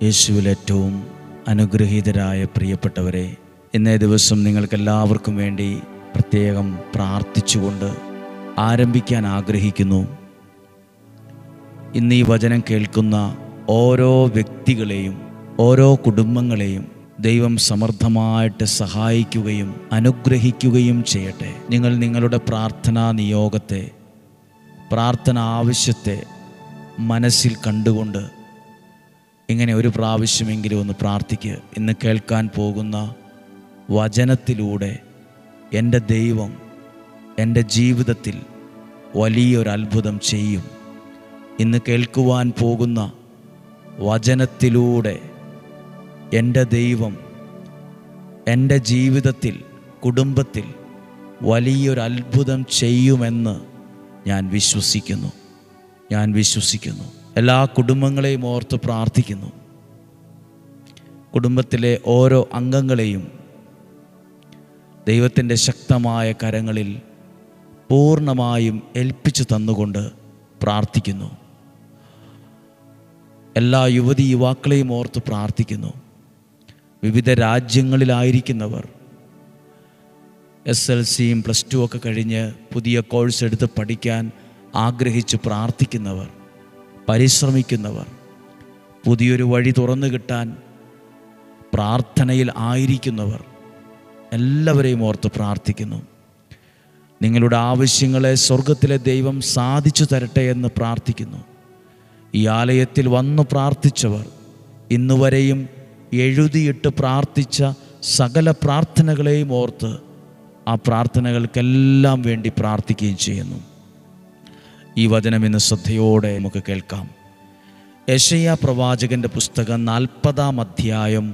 യേശുവിൽ ഏറ്റവും അനുഗ്രഹീതരായ പ്രിയപ്പെട്ടവരെ, ഇന്നേ ദിവസം നിങ്ങൾക്കെല്ലാവർക്കും വേണ്ടി പ്രത്യേകം പ്രാർത്ഥിച്ചുകൊണ്ട് ആരംഭിക്കാൻ ആഗ്രഹിക്കുന്നു. ഇന്ന് ഈ വചനം കേൾക്കുന്ന ഓരോ വ്യക്തികളെയും ഓരോ കുടുംബങ്ങളെയും ദൈവം സമർത്ഥമായിട്ട് സഹായിക്കുകയും അനുഗ്രഹിക്കുകയും ചെയ്യട്ടെ. നിങ്ങൾ നിങ്ങളുടെ പ്രാർത്ഥനാ നിയോഗത്തെ, പ്രാർത്ഥന ആവശ്യത്തെ മനസ്സിൽ കണ്ടുകൊണ്ട് ഇങ്ങനെ ഒരു പ്രാവശ്യമെങ്കിലും ഒന്ന് പ്രാർത്ഥിക്കുക. ഇന്ന് കേൾക്കാൻ പോകുന്ന വചനത്തിലൂടെ എൻ്റെ ദൈവം എൻ്റെ ജീവിതത്തിൽ വലിയൊരു അത്ഭുതം ചെയ്യും. ഇന്ന് കേൾക്കുവാൻ പോകുന്ന വചനത്തിലൂടെ എൻ്റെ ദൈവം എൻ്റെ ജീവിതത്തിൽ, കുടുംബത്തിൽ വലിയൊരു അത്ഭുതം ചെയ്യുമെന്ന് ഞാൻ വിശ്വസിക്കുന്നു. എല്ലാ കുടുംബങ്ങളെയും ഓർത്ത് പ്രാർത്ഥിക്കുന്നു. കുടുംബത്തിലെ ഓരോ അംഗങ്ങളെയും ദൈവത്തിൻ്റെ ശക്തമായ കരങ്ങളിൽ പൂർണ്ണമായും ഏൽപ്പിച്ചു തന്നുകൊണ്ട് പ്രാർത്ഥിക്കുന്നു. എല്ലാ യുവതി യുവാക്കളെയും ഓർത്ത് പ്രാർത്ഥിക്കുന്നു. വിവിധ രാജ്യങ്ങളിലായിരിക്കുന്നവർ, SLCയും +2 ഒക്കെ കഴിഞ്ഞ് പുതിയ കോഴ്സ് എടുത്ത് പഠിക്കാൻ ആഗ്രഹിച്ച് പ്രാർത്ഥിക്കുന്നവർ, പരിശ്രമിക്കുന്നവർ, പുതിയൊരു വഴി തുറന്നു കിട്ടാൻ പ്രാർത്ഥനയിൽ ആയിരിക്കുന്നവർ എല്ലാവരെയും ഓർത്ത് പ്രാർത്ഥിക്കുന്നു. നിങ്ങളുടെ ആവശ്യങ്ങളെ സ്വർഗത്തിലെ ദൈവം സാധിച്ചു തരട്ടെ എന്ന് പ്രാർത്ഥിക്കുന്നു. ഈ ആലയത്തിൽ വന്നു പ്രാർത്ഥിച്ചവർ, ഇന്നുവരെയും എഴുതിയിട്ട് പ്രാർത്ഥിച്ച സകല പ്രാർത്ഥനകളെയും ഓർത്ത് ആ പ്രാർത്ഥനകൾക്കെല്ലാം വേണ്ടി പ്രാർത്ഥിക്കുകയും ചെയ്യുന്നു. ഈ വചനം ഇന്ന് ശ്രദ്ധയോടെ നമുക്ക് കേൾക്കാം. യെശയ്യാ പ്രവാചകൻ്റെ പുസ്തകം 40-ാം അധ്യായം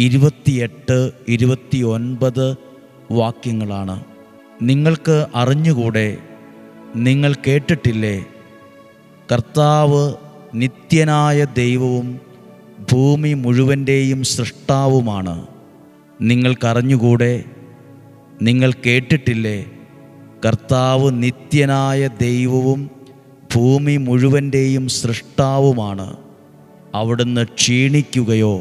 28-29 വാക്യങ്ങളാണ്. നിങ്ങൾക്ക് അറിഞ്ഞുകൂടെ, നിങ്ങൾ കേട്ടിട്ടില്ലേ, കർത്താവ് നിത്യനായ ദൈവവും ഭൂമി മുഴുവൻ്റെയും സൃഷ്ടാവുമാണ്. നിങ്ങൾക്കറിഞ്ഞുകൂടെ, നിങ്ങൾ കേട്ടിട്ടില്ലേ, കർത്താവ് നിത്യനായ ദൈവവും ഭൂമി മുഴുവൻ്റെയും സൃഷ്ടാവുമാണ്. അവിടുന്ന് ക്ഷീണിക്കുകയോ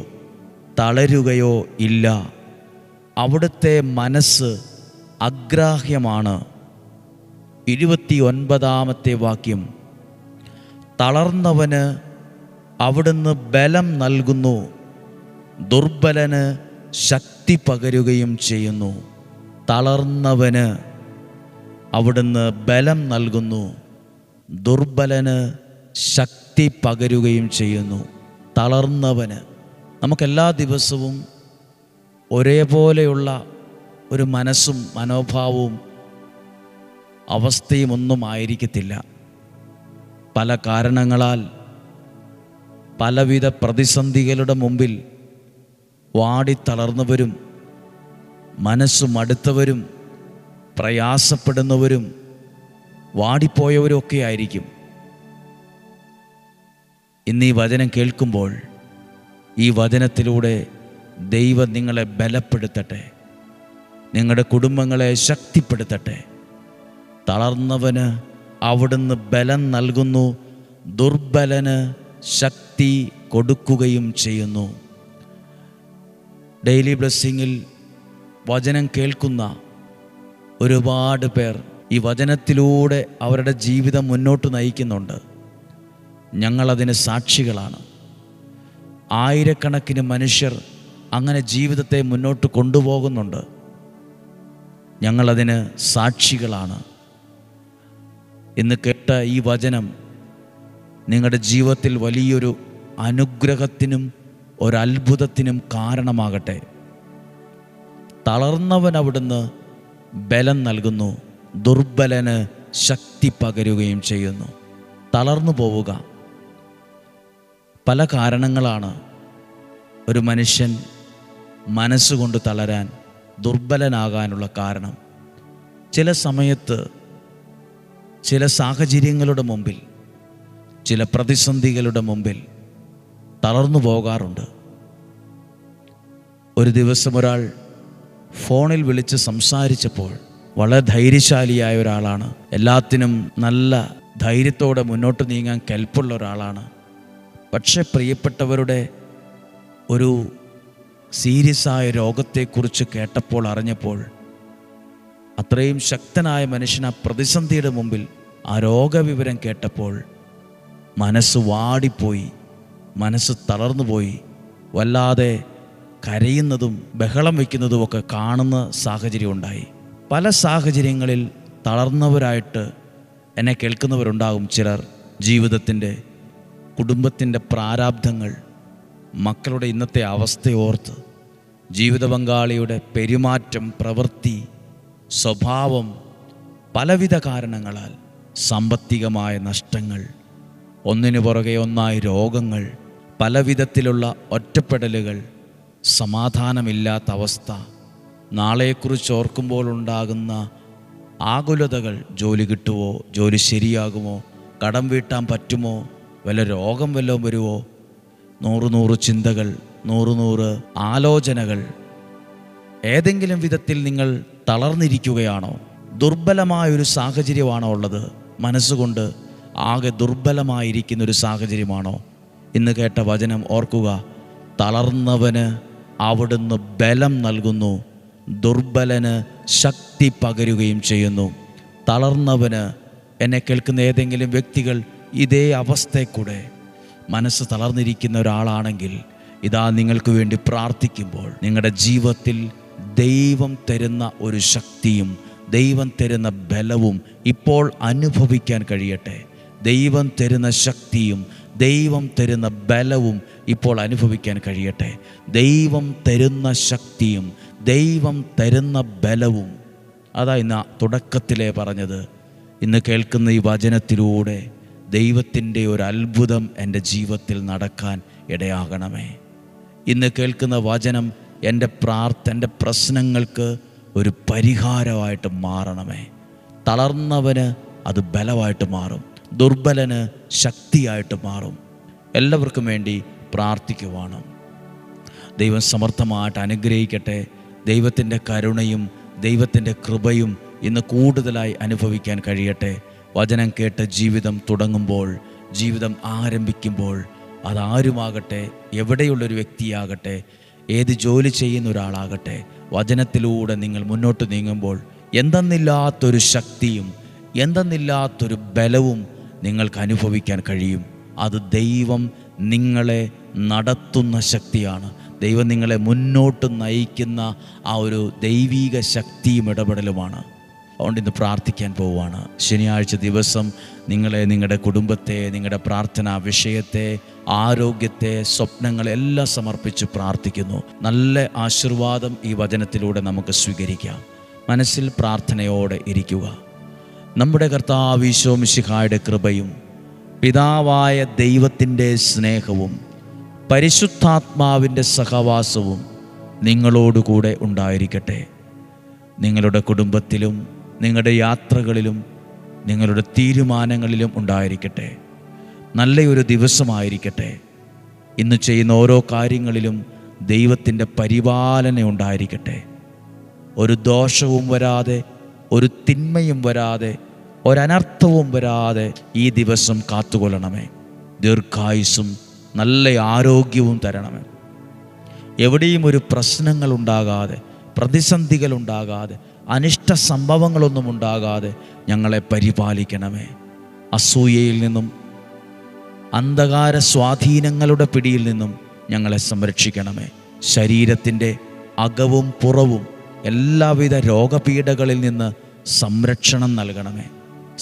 തളരുകയോ ഇല്ല. അവിടുത്തെ മനസ്സ് അഗ്രാഹ്യമാണ്. 29-ാമത്തെ വാക്യം, തളർന്നവന് അവിടുന്ന് ബലം നൽകുന്നു, ദുർബലന് ശക്തി പകരുകയും ചെയ്യുന്നു. തളർന്നവന് അവിടുന്ന് ബലം നൽകുന്നു, ദുർബലന് ശക്തി പകരുകയും ചെയ്യുന്നു. തളർന്നവന്, നമുക്കെല്ലാ ദിവസവും ഒരേപോലെയുള്ള ഒരു മനസ്സും മനോഭാവവും അവസ്ഥയും ഒന്നും ആയിരിക്കത്തില്ല. പല കാരണങ്ങളാൽ പലവിധ പ്രതിസന്ധികളുടെ മുമ്പിൽ വാടിത്തളർന്നവരും മനസ്സു മടുത്തവരും പ്രയാസപ്പെടുന്നവരും വാടിപ്പോയവരും ഒക്കെ ആയിരിക്കും. ഇന്ന് ഈ വചനം കേൾക്കുമ്പോൾ ഈ വചനത്തിലൂടെ ദൈവം നിങ്ങളെ ബലപ്പെടുത്തട്ടെ, നിങ്ങളുടെ കുടുംബങ്ങളെ ശക്തിപ്പെടുത്തട്ടെ. തളർന്നവന് അവിടുന്ന് ബലം നൽകുന്നു, ദുർബലന് ശക്തി കൊടുക്കുകയും ചെയ്യുന്നു. ഡെയിലി ബ്ലെസ്സിങ്ങിൽ വചനം കേൾക്കുന്ന ഒരുപാട് പേർ ഈ വചനത്തിലൂടെ അവരുടെ ജീവിതം മുന്നോട്ട് നയിക്കുന്നുണ്ട്. ഞങ്ങളതിന് സാക്ഷികളാണ്. ആയിരക്കണക്കിന് മനുഷ്യർ അങ്ങനെ ജീവിതത്തെ മുന്നോട്ട് കൊണ്ടുപോകുന്നുണ്ട്. ഞങ്ങളതിന് സാക്ഷികളാണ്. ഇന്ന് കേട്ട ഈ വചനം നിങ്ങളുടെ ജീവിതത്തിൽ വലിയൊരു അനുഗ്രഹത്തിനും ഒരത്ഭുതത്തിനും കാരണമാകട്ടെ. തളർന്നവൻ അവിടുന്ന് ബലം നൽകുന്നു, ദുർബലന് ശക്തി പകരുകയും ചെയ്യുന്നു. തളർന്നു പോവുക. പല കാരണങ്ങളാണ് ഒരു മനുഷ്യൻ മനസ്സുകൊണ്ട് തളരാൻ, ദുർബലനാകാനുള്ള കാരണം. ചില സമയത്ത് ചില സാഹചര്യങ്ങളുടെ മുമ്പിൽ, ചില പ്രതിസന്ധികളുടെ മുമ്പിൽ തളർന്നു പോകാറുണ്ട്. ഒരു ദിവസം ഒരാൾ ഫോണിൽ വിളിച്ച് സംസാരിച്ചപ്പോൾ വളരെ ധൈര്യശാലിയായ ഒരാളാണ്. എല്ലാത്തിനും നല്ല ധൈര്യത്തോടെ മുന്നോട്ട് നീങ്ങാൻ കെൽപ്പുള്ള ഒരാളാണ്. പക്ഷേ പ്രിയപ്പെട്ടവരുടെ ഒരു സീരിയസായ രോഗത്തെക്കുറിച്ച് കേട്ടപ്പോൾ, അറിഞ്ഞപ്പോൾ, അത്രയും ശക്തനായ മനുഷ്യൻ ആ പ്രതിസന്ധിയുടെ മുമ്പിൽ ആ രോഗവിവരം കേട്ടപ്പോൾ മനസ്സ് വാടിപ്പോയി, മനസ്സ് തളർന്നുപോയി, വല്ലാതെ കരയുന്നതും ബഹളം വയ്ക്കുന്നതുമൊക്കെ കാണുന്ന സാഹചര്യം ഉണ്ടായി. പല സാഹചര്യങ്ങളിൽ തളർന്നവരായിട്ട് എന്നെ കേൾക്കുന്നവരുണ്ടാകും. ചിലർ ജീവിതത്തിൻ്റെ, കുടുംബത്തിൻ്റെ പ്രാരാബ്ധങ്ങൾ, മക്കളുടെ ഇന്നത്തെ അവസ്ഥയോർത്ത്, ജീവിത പങ്കാളിയുടെ പെരുമാറ്റം, പ്രവൃത്തി, സ്വഭാവം, പലവിധ കാരണങ്ങളാൽ സാമ്പത്തികമായ നഷ്ടങ്ങൾ, ഒന്നിനു പുറകെ ഒന്നായി രോഗങ്ങൾ, പലവിധത്തിലുള്ള ഒറ്റപ്പെടലുകൾ, സമാധാനമില്ലാത്ത അവസ്ഥ, നാളെക്കുറിച്ച് ഓർക്കുമ്പോൾ ഉണ്ടാകുന്ന ആകുലതകൾ, ജോലി കിട്ടുമോ, ജോലി ശരിയാകുമോ, കടം വീട്ടാൻ പറ്റുമോ, വല്ല രോഗം വല്ലതും വരുമോ, നൂറ് ചിന്തകൾ, നൂറ് ആലോചനകൾ. ഏതെങ്കിലും വിധത്തിൽ നിങ്ങൾ തളർന്നിരിക്കുകയാണോ? ദുർബലമായൊരു സാഹചര്യമാണോ ഉള്ളത്? മനസ്സുകൊണ്ട് ആകെ ദുർബലമായിരിക്കുന്നൊരു സാഹചര്യമാണോ? ഇന്ന് കേട്ട വചനം ഓർക്കുക. തളർന്നവന് അവിടുന്ന് ബലം നൽകുന്നു, ദുർബലന് ശക്തി പകരുകയും ചെയ്യുന്നു. തളർന്നവന്, എന്നെ കേൾക്കുന്ന ഏതെങ്കിലും വ്യക്തികൾ ഇതേ അവസ്ഥയെക്കൂടെ മനസ്സ് തളർന്നിരിക്കുന്ന ഒരാളാണെങ്കിൽ, ഇതാ നിങ്ങൾക്ക് വേണ്ടി പ്രാർത്ഥിക്കുമ്പോൾ നിങ്ങളുടെ ജീവിതത്തിൽ ദൈവം തരുന്ന ഒരു ശക്തിയും ദൈവം തരുന്ന ബലവും ഇപ്പോൾ അനുഭവിക്കാൻ കഴിയട്ടെ. ദൈവം തരുന്ന ശക്തിയും ദൈവം തരുന്ന ബലവും ഇപ്പോൾ അനുഭവിക്കാൻ കഴിയട്ടെ. ദൈവം തരുന്ന ശക്തിയും ദൈവം തരുന്ന ബലവും. അതാ ഇന്ന് തുടക്കത്തിലേ പറഞ്ഞത്. ഇന്ന് കേൾക്കുന്ന ഈ വചനത്തിലൂടെ ദൈവത്തിൻ്റെ ഒരു അത്ഭുതം എൻ്റെ ജീവിതത്തിൽ നടക്കാൻ ഇടയാകണമേ. ഇന്ന് കേൾക്കുന്ന വചനം എൻ്റെ പ്രശ്നങ്ങൾക്ക് ഒരു പരിഹാരമായിട്ട് മാറണമേ. തളർന്നവന് അത് ബലമായിട്ട് മാറും, ദുർബലന് ശക്തിയായിട്ട് മാറും. എല്ലാവർക്കും വേണ്ടി പ്രാർത്ഥിക്കുവാണ്. ദൈവം സമർത്ഥമായിട്ട് അനുഗ്രഹിക്കട്ടെ. ദൈവത്തിൻ്റെ കരുണയും ദൈവത്തിൻ്റെ കൃപയും ഇന്ന് കൂടുതലായി അനുഭവിക്കാൻ കഴിയട്ടെ. വചനം കേട്ട് ജീവിതം തുടങ്ങുമ്പോൾ, ജീവിതം ആരംഭിക്കുമ്പോൾ, അതാരുമാകട്ടെ, എവിടെയുള്ളൊരു വ്യക്തിയാകട്ടെ, ഏത് ജോലി ചെയ്യുന്ന ഒരാളാകട്ടെ, വചനത്തിലൂടെ നിങ്ങൾ മുന്നോട്ട് നീങ്ങുമ്പോൾ എന്തെന്നില്ലാത്തൊരു ശക്തിയും എന്തെന്നില്ലാത്തൊരു ബലവും നിങ്ങൾക്ക് അനുഭവിക്കാൻ കഴിയും. അത് ദൈവം നിങ്ങളെ നടത്തുന്ന ശക്തിയാണ്. ദൈവം നിങ്ങളെ മുന്നോട്ട് നയിക്കുന്ന ആ ഒരു ദൈവീക ശക്തിയും ഇടപെടലുമാണ്. അതുകൊണ്ട് ഇന്ന് പ്രാർത്ഥിക്കാൻ പോവുകയാണ്. ശനിയാഴ്ച ദിവസം നിങ്ങളെ, നിങ്ങളുടെ കുടുംബത്തെ, നിങ്ങളുടെ പ്രാർത്ഥനാ വിഷയത്തെ, ആരോഗ്യത്തെ, സ്വപ്നങ്ങളെല്ലാം സമർപ്പിച്ച് പ്രാർത്ഥിക്കുന്നു. നല്ല ആശീർവാദം ഈ വചനത്തിലൂടെ നമുക്ക് സ്വീകരിക്കാം. മനസ്സിൽ പ്രാർത്ഥനയോടെ ഇരിക്കുക. നമ്മുടെ കർത്താവ് ഈശോ മിശിഹായുടെ കൃപയും പിതാവായ ദൈവത്തിൻ്റെ സ്നേഹവും പരിശുദ്ധാത്മാവിൻ്റെ സഹവാസവും നിങ്ങളോടുകൂടെ ഉണ്ടായിരിക്കട്ടെ. നിങ്ങളുടെ കുടുംബത്തിലും നിങ്ങളുടെ യാത്രകളിലും നിങ്ങളുടെ തീരുമാനങ്ങളിലും ഉണ്ടായിരിക്കട്ടെ. നല്ലൊരു ദിവസമായിരിക്കട്ടെ. ഇന്ന് ചെയ്യുന്ന ഓരോ കാര്യങ്ങളിലും ദൈവത്തിൻ്റെ പരിപാലന ഉണ്ടായിരിക്കട്ടെ. ഒരു ദോഷവും വരാതെ, ഒരു തിന്മയും വരാതെ, ഒരനർത്ഥവും വരാതെ ഈ ദിവസം കാത്തുകൊള്ളണമേ. ദീർഘായുസ്സും നല്ല ആരോഗ്യവും തരണമേ. എവിടെയും ഒരു പ്രശ്നങ്ങൾ ഉണ്ടാകാതെ, പ്രതിസന്ധികൾ ഉണ്ടാകാതെ, അനിഷ്ട സംഭവങ്ങളൊന്നും ഉണ്ടാകാതെ ഞങ്ങളെ പരിപാലിക്കണമേ. അസൂയയിൽ നിന്നും അന്ധകാര സ്വാധീനങ്ങളുടെ പിടിയിൽ നിന്നും ഞങ്ങളെ സംരക്ഷിക്കണമേ. ശരീരത്തിൻ്റെ അകവും പുറവും എല്ലാവിധ രോഗപീഠകളിൽ നിന്ന് സംരക്ഷണം നൽകണമേ.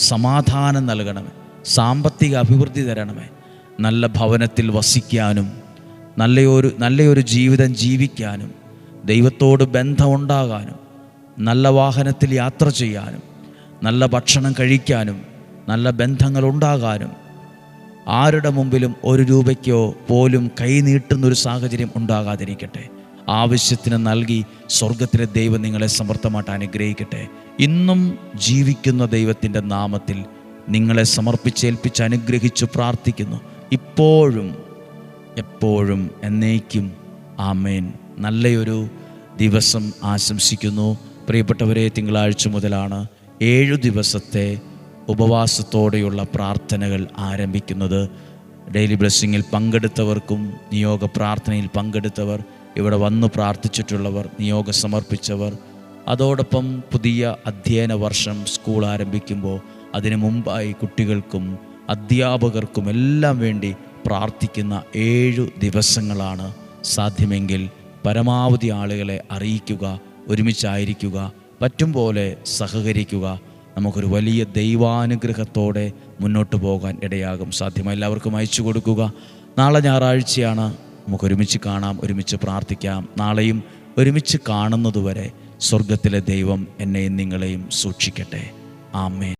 സമാധാനം നൽകണമേ. സാമ്പത്തിക അഭിവൃദ്ധി തരണമേ. നല്ല ഭവനത്തിൽ വസിക്കാനും നല്ലൊരു ജീവിതം ജീവിക്കാനും ദൈവത്തോട് ബന്ധമുണ്ടാകാനും നല്ല വാഹനത്തിൽ യാത്ര ചെയ്യാനും നല്ല ഭക്ഷണം കഴിക്കാനും നല്ല ബന്ധങ്ങളുണ്ടാകാനും ആരുടെ മുമ്പിലും ഒരു രൂപയ്ക്കോ പോലും കൈ നീട്ടുന്നൊരു സാഹചര്യം ഉണ്ടാകാതിരിക്കട്ടെ. ആവശ്യത്തിന് നൽകി സ്വർഗത്തിലെ ദൈവം നിങ്ങളെ സമർത്ഥമായിട്ട് അനുഗ്രഹിക്കട്ടെ. ഇന്നും ജീവിക്കുന്ന ദൈവത്തിൻ്റെ നാമത്തിൽ നിങ്ങളെ സമർപ്പിച്ചേൽപ്പിച്ച് അനുഗ്രഹിച്ച് പ്രാർത്ഥിക്കുന്നു. ഇപ്പോഴും എപ്പോഴും എന്നേക്കും ആമേൻ. നല്ലൊരു ദിവസം ആശംസിക്കുന്നു. പ്രിയപ്പെട്ടവരെ, തിങ്കളാഴ്ച മുതലാണ് 7 ദിവസത്തെ ഉപവാസത്തോടെയുള്ള പ്രാർത്ഥനകൾ ആരംഭിക്കുന്നത്. ഡെയിലി ബ്ലെസ്സിങ്ങിൽ പങ്കെടുത്തവർക്കും, നിയോഗ പ്രാർത്ഥനയിൽ പങ്കെടുത്തവർ, ഇവിടെ വന്ന് പ്രാർത്ഥിച്ചിട്ടുള്ളവർ, നിയോഗം സമർപ്പിച്ചവർ, അതോടൊപ്പം പുതിയ അധ്യയന വർഷം സ്കൂൾ ആരംഭിക്കുമ്പോൾ അതിനു മുമ്പായി കുട്ടികൾക്കും അധ്യാപകർക്കും എല്ലാം വേണ്ടി പ്രാർത്ഥിക്കുന്ന 7 ദിവസങ്ങളാണ്. സാധ്യമെങ്കിൽ പരമാവധി ആളുകളെ അറിയിക്കുക, ഒരുമിച്ചായിരിക്കുക, പറ്റും പോലെ സഹകരിക്കുക. നമുക്കൊരു വലിയ ദൈവാനുഗ്രഹത്തോടെ മുന്നോട്ട് പോകാൻ ഇടയാകും. സാധ്യമായി എല്ലാവർക്കും അയച്ചു കൊടുക്കുക. നാളെ ഞായറാഴ്ചയാണ്, നമുക്കൊരുമിച്ച് കാണാം, ഒരുമിച്ച് പ്രാർത്ഥിക്കാം. നാളെയും ഒരുമിച്ച് കാണുന്നതുവരെ സ്വർഗത്തിലെ ദൈവം എന്നെയും നിങ്ങളെയും സൂക്ഷിക്കട്ടെ. ആമേൻ.